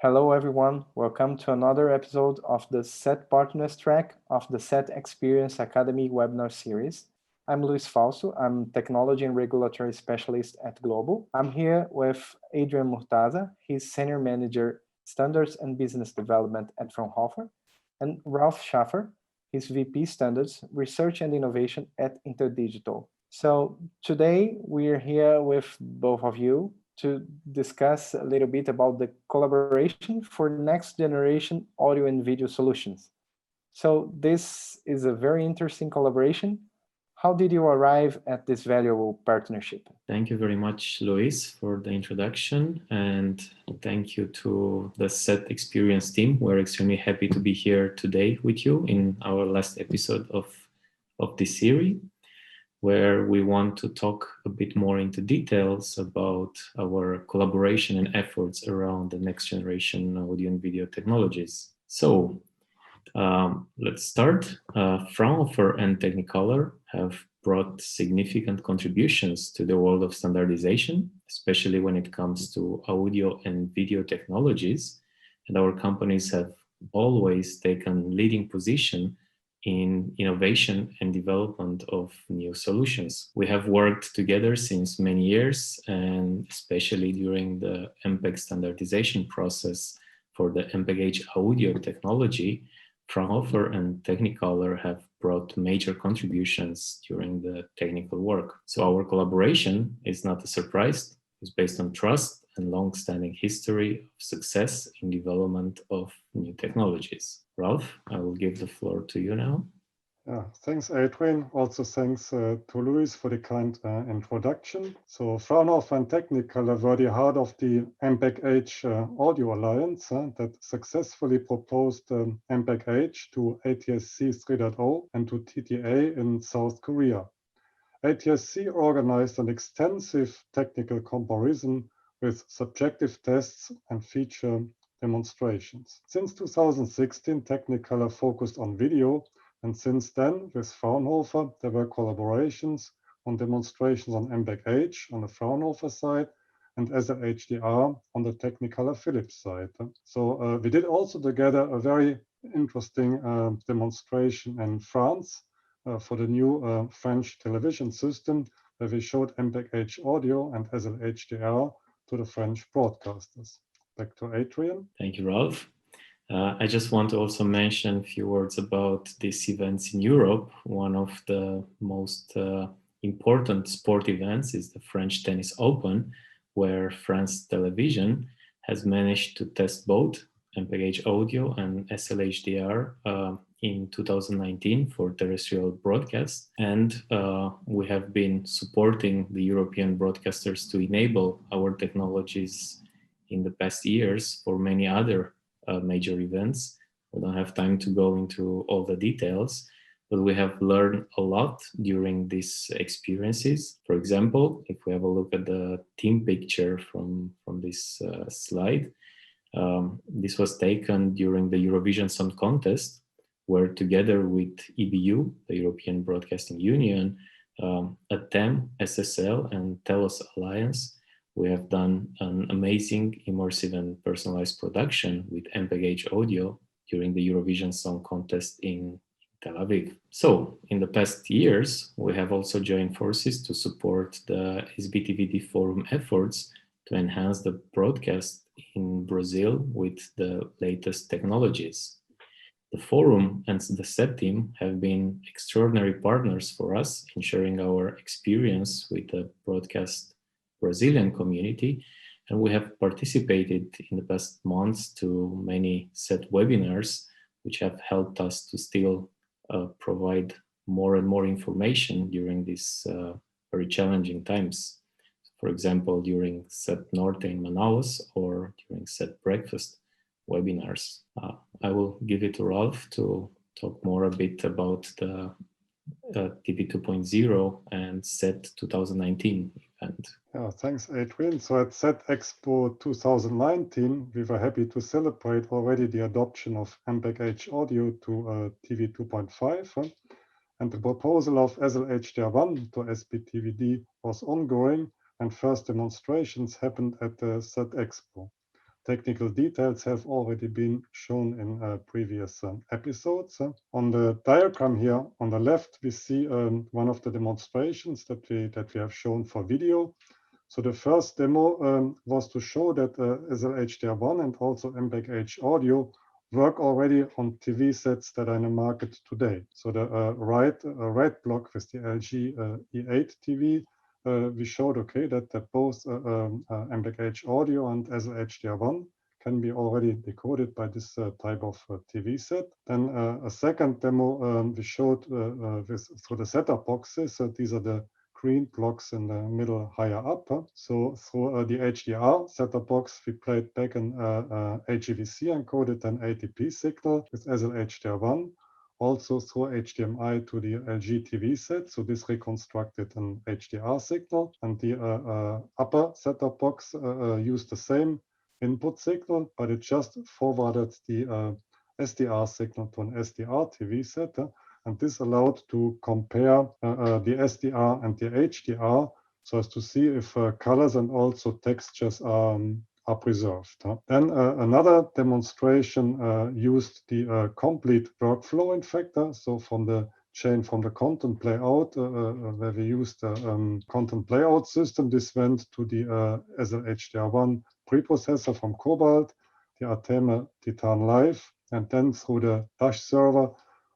Hello everyone, welcome to another episode of the SET Partners track of the SET Experience Academy webinar series. I'm Luis Falso, I'm Technology and Regulatory Specialist at Global. I'm here with Adrian Murtaza, he's Senior Manager, Standards and Business Development at Fraunhofer, and Ralf Schaefer, he's VP Standards, Research and Innovation at Interdigital. So today we're here with both of you to discuss a little bit about the collaboration for next generation audio and video solutions. So this is a very interesting collaboration. How did you arrive at this valuable partnership? Thank you very much, Luis, for the introduction, and thank you to the SET Experience team. We're extremely happy to be here today with you in our last episode of this series, where we want to talk a bit more into details about our collaboration and efforts around the next generation audio and video technologies. So let's start. Fraunhofer and Technicolor have brought significant contributions to the world of standardization, especially when it comes to audio and video technologies. And our companies have always taken leading position in innovation and development of new solutions. We have worked together since many years, and especially during the MPEG standardization process for the MPEG-H audio technology, Fraunhofer and Technicolor have brought major contributions during the technical work. So our collaboration is not a surprise. It's based on trust and long-standing history of success in development of new technologies. Ralf, I will give the floor to you now. Thanks, Adrian. Also thanks to Luis for the kind introduction. So Fraunhofer and Technicolor were the heart of the MPEG-H Audio Alliance that successfully proposed MPEG-H to ATSC 3.0 and to TTA in South Korea. ATSC organized an extensive technical comparison with subjective tests and feature demonstrations. Since 2016, Technicolor focused on video, and since then, with Fraunhofer, there were collaborations on demonstrations on MPEG-H on the Fraunhofer side and SL-HDR on the Technicolor Philips side. So we did also together a very interesting demonstration in France for the new French television system, where we showed MPEG-H audio and SL-HDR to the French broadcasters. Back to Adrian. Thank you, Ralf. I just want to also mention a few words about these events in Europe. One of the most important sport events is the French Tennis Open, where France Television has managed to test both MPEG-H audio and SL-HDR in 2019 for terrestrial broadcast. And we have been supporting the European broadcasters to enable our technologies in the past years for many other major events. We don't have time to go into all the details, but we have learned a lot during these experiences. For example, if we have a look at the team picture from this slide, this was taken during the Eurovision Song Contest, where together with EBU, the European Broadcasting Union, ATEM, SSL, and Telos Alliance, we have done an amazing, immersive, and personalized production with MPEG-H audio during the Eurovision Song Contest in Tel Aviv. So, in the past years, we have also joined forces to support the SBTVD forum efforts to enhance the broadcast in Brazil with the latest technologies. The forum and the SET team have been extraordinary partners for us in sharing our experience with the broadcast Brazilian community, and we have participated in the past months to many SET webinars, which have helped us to still provide more and more information during these very challenging times. For example, during SET Norte in Manaus or during SET Breakfast webinars. I will give it to Ralf to talk more a bit about the TV 2.0 and SET 2019 event. Thanks, Adrian. So at SET Expo 2019, we were happy to celebrate already the adoption of MPEG-H audio to TV 2.5, and the proposal of SL-HDR1 to SBTVD was ongoing, and first demonstrations happened at the SET Expo. technical details have already been shown in previous episodes. On the diagram here on the left, we see one of the demonstrations that we have shown for video. So the first demo was to show that SL-HDR1 and also MPEG-H audio work already on TV sets that are in the market today. So the red block with the LG E8 TV, we showed that both MPEG-H audio and SL-HDR1 can be already decoded by this type of TV set. Then a second demo we showed through the set-top boxes. These are the green blocks in the middle higher up. So through the HDR set-top box, we played back an HEVC encoded an ATP signal with SL-HDR1. Also through HDMI to the LG TV set. So this reconstructed an HDR signal, and the upper set-top box used the same input signal, but it just forwarded the SDR signal to an SDR TV set. And this allowed to compare the SDR and the HDR so as to see if colors and also textures are preserved. Then another demonstration used the complete workflow in fact. So from the chain from the content playout, where we used the content playout system, this went to the SL-HDR1 preprocessor from Cobalt, the Arteme Titan Live, and then through the Dash server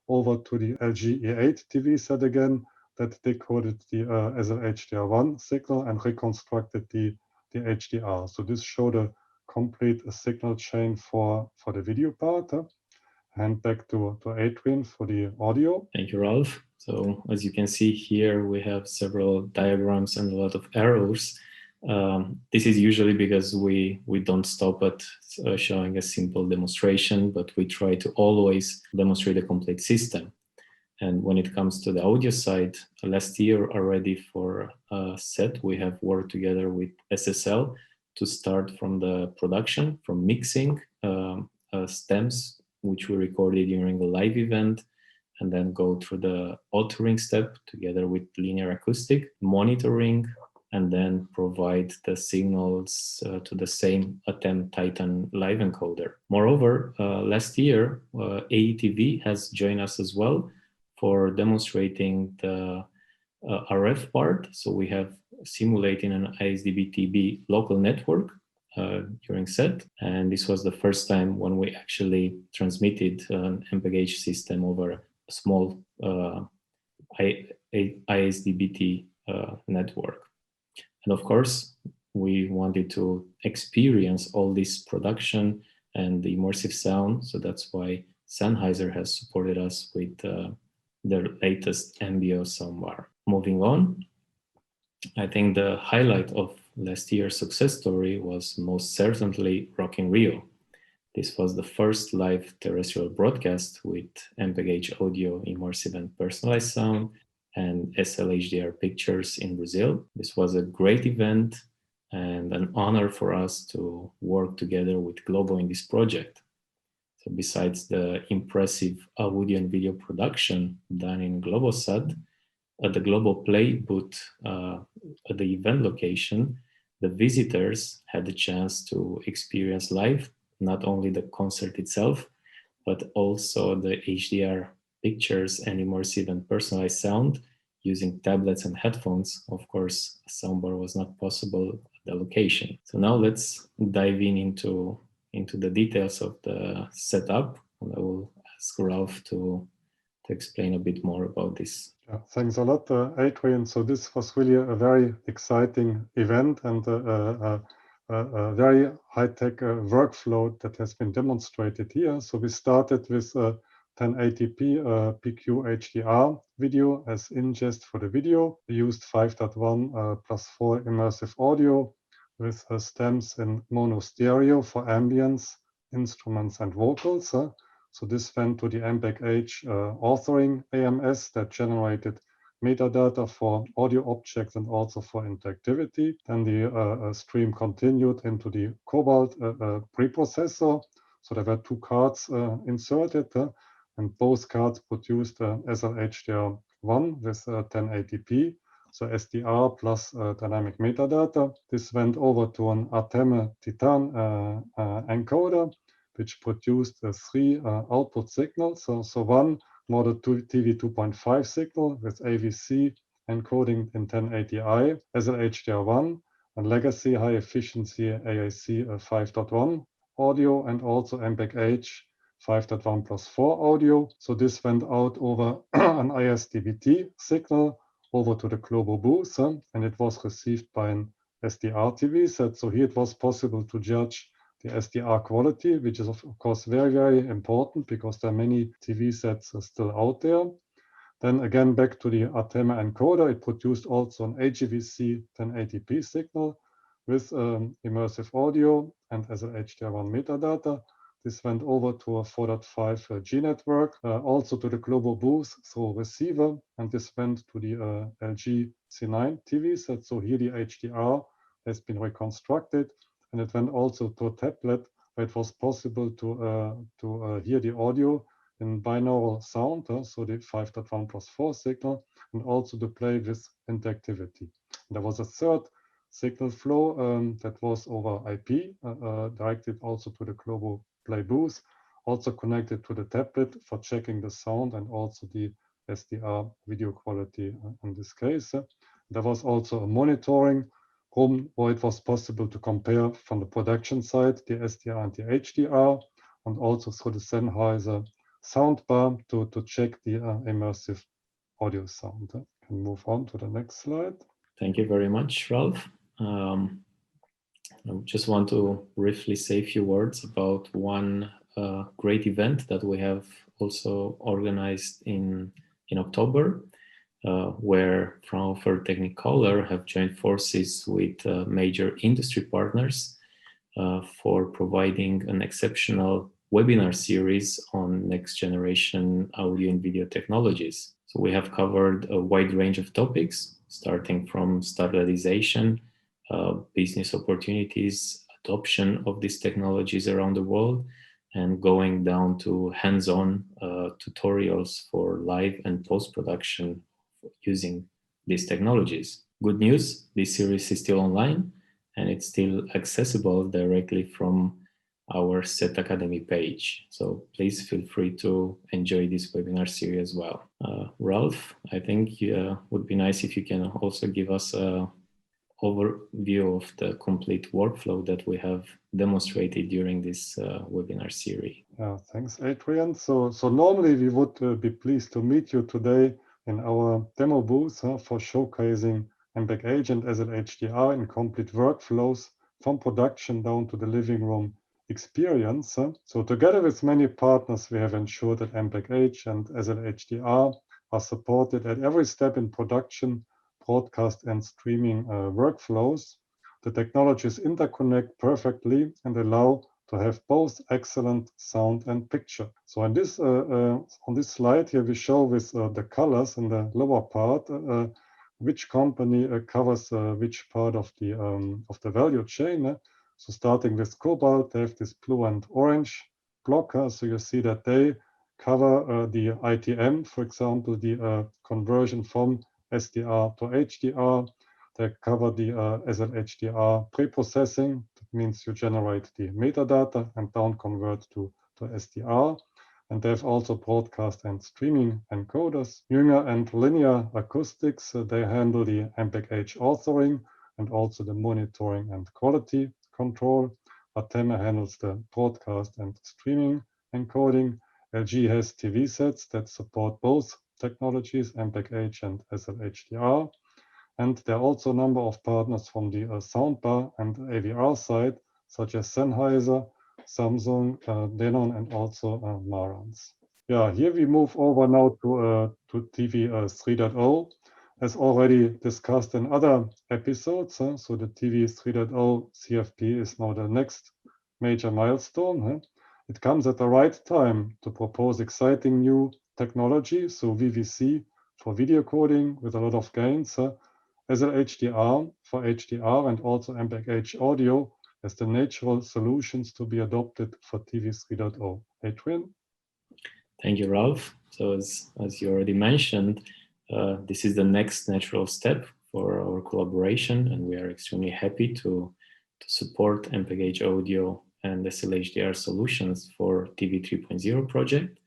over to the LG E8 TV set again that decoded the SL-HDR1 signal and reconstructed the HDR. So this showed a complete signal chain for the video part. Hand back to Adrian for the audio. Thank you, Ralf. So as you can see here, we have several diagrams and a lot of arrows. This is usually because we don't stop at showing a simple demonstration, but we try to always demonstrate a complete system. And when it comes to the audio side, last year already for SET, we have worked together with SSL to start from the production, from mixing stems, which we recorded during the live event, and then go through the authoring step together with linear acoustic, monitoring, and then provide the signals to the same Arteme Titan live encoder. Moreover, last year, AETV has joined us as well for demonstrating the RF part. So we have simulating an ISDB-TB local network during SET. And this was the first time when we actually transmitted an MPEG-H system over a small ISDB-T network. And of course, we wanted to experience all this production and the immersive sound. So that's why Sennheiser has supported us with their latest MBO soundbar. Moving on, I think the highlight of last year's success story was most certainly Rock in Rio. This was the first live terrestrial broadcast with MPEG-H audio, immersive and personalized sound, and SL-HDR pictures in Brazil. This was a great event and an honor for us to work together with Globo in this project. So besides the impressive audio and video production done in Globosat, at the Globo Play booth at the event location, the visitors had the chance to experience live, not only the concert itself, but also the HDR pictures and immersive and personalized sound using tablets and headphones. Of course, a soundbar was not possible at the location. So now let's dive into the details of the setup, and I will ask Ralf to explain a bit more about this. Yeah, thanks a lot, Adrian. So this was really a very exciting event and a very high-tech workflow that has been demonstrated here. So we started with 1080p PQ HDR video as ingest for the video. We used 5.1 plus 4 immersive audio with stems in mono stereo for ambience, instruments, and vocals. So this went to the MPEG-H authoring AMS that generated metadata for audio objects and also for interactivity. Then the stream continued into the Cobalt preprocessor. So there were two cards inserted, and both cards produced SL-HDR1 with 1080p so SDR plus dynamic metadata. This went over to an Arteme Titan encoder, which produced 3 output signals. So one model TV 2.5 signal with AVC encoding in 1080i, SLHDR1, and legacy high efficiency AAC 5.1 audio, and also MPEG-H 5.1 plus 4 audio. So this went out over an ISDBT signal over to the global booth, and it was received by an SDR TV set. So here it was possible to judge the SDR quality, which is of course very, very important because there are many TV sets still out there. Then again, back to the Arteme encoder, it produced also an HEVC 1080p signal with immersive audio and SLHDR1 metadata. This went over to a 4.5 G network, also to the global booth through receiver, and this went to the LG C9 TV set. So here the HDR has been reconstructed, and it went also to a tablet where it was possible to hear the audio in binaural sound, so the 5.1 plus 4 signal, and also to play with interactivity. There was a third signal flow that was over IP, directed also to the global play booth, also connected to the tablet for checking the sound and also the SDR video quality in this case. There was also a monitoring room where it was possible to compare from the production side the SDR and the HDR, and also through the Sennheiser soundbar to check the immersive audio sound. Can move on to the next slide. Thank you very much, Ralf. I just want to briefly say a few words about one great event that we have also organized in October, where Fraunhofer Technicolor have joined forces with major industry partners for providing an exceptional webinar series on next generation audio and video technologies. So we have covered a wide range of topics, starting from standardization, business opportunities, adoption of these technologies around the world, and going down to hands-on tutorials for live and post-production using these technologies. Good news, this series is still online and it's still accessible directly from our SET Academy page. So please feel free to enjoy this webinar series as well. Ralf, I think it would be nice if you can also give us an overview of the complete workflow that we have demonstrated during this webinar series. Yeah, thanks, Adrian. So normally we would be pleased to meet you today in our demo booth for showcasing MPEG-H and SLHDR in complete workflows from production down to the living room experience. So together with many partners, we have ensured that MPEG-H and SLHDR are supported at every step in production, broadcast and streaming workflows. The technologies interconnect perfectly and allow to have both excellent sound and picture. So on this slide here, we show with the colors in the lower part which company covers which part of the value chain. So starting with Cobalt, they have this blue and orange block. So you see that they cover the ITM, for example, the conversion from SDR to HDR. They cover the SLHDR pre-processing. That means you generate the metadata and down convert to SDR. And they have also broadcast and streaming encoders. Jünger and Linear Acoustics, they handle the MPEG-H authoring and also the monitoring and quality control. Arteme handles the broadcast and streaming encoding. LG has TV sets that support both technologies, MPEG-H and SLHDR. And there are also a number of partners from the soundbar and AVR side, such as Sennheiser, Samsung, Denon, and also Marantz. Yeah, here we move over now to TV 3.0. As already discussed in other episodes, so the TV 3.0 CFP is now the next major milestone. It comes at the right time to propose exciting new technology, so VVC for video coding with a lot of gains, SLHDR for HDR, and also MPEG-H audio as the natural solutions to be adopted for TV 3.0. Adrian? Thank you, Ralf. So as you already mentioned, this is the next natural step for our collaboration, and we are extremely happy to support MPEG-H Audio and SLHDR solutions for TV 3.0 project.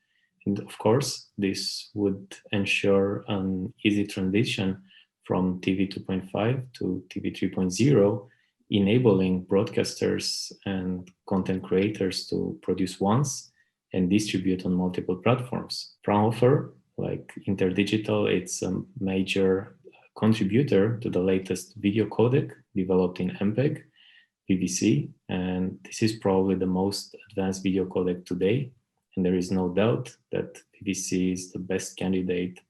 And of course, this would ensure an easy transition from TV 2.5 to TV 3.0, enabling broadcasters and content creators to produce once and distribute on multiple platforms. Fraunhofer, like Interdigital, it's a major contributor to the latest video codec developed in MPEG, PVC, and this is probably the most advanced video codec today. And there is no doubt that PVC is the best candidate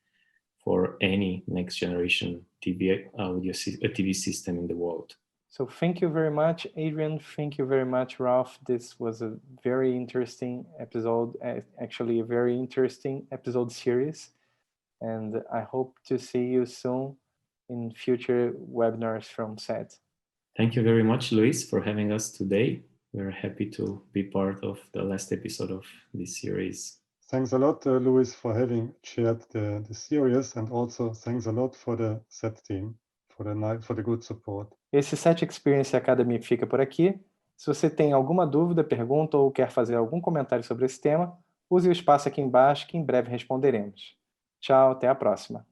for any next generation TV TV system in the world. So thank you very much, Adrian. Thank you very much, Ralf. This was a very interesting episode, actually a very interesting episode series. And I hope to see you soon in future webinars from SET. Thank you very much, Luis, for having us today. We're happy to be part of the last episode of this series. Thanks a lot, Luis, for having shared the series, and also thanks a lot for the SET team for the good support. Esse SET Experience Academy fica por aqui. Se você tem alguma dúvida, pergunta ou quer fazer algum comentário sobre esse tema, use o espaço aqui embaixo que em breve responderemos. Tchau, até a próxima.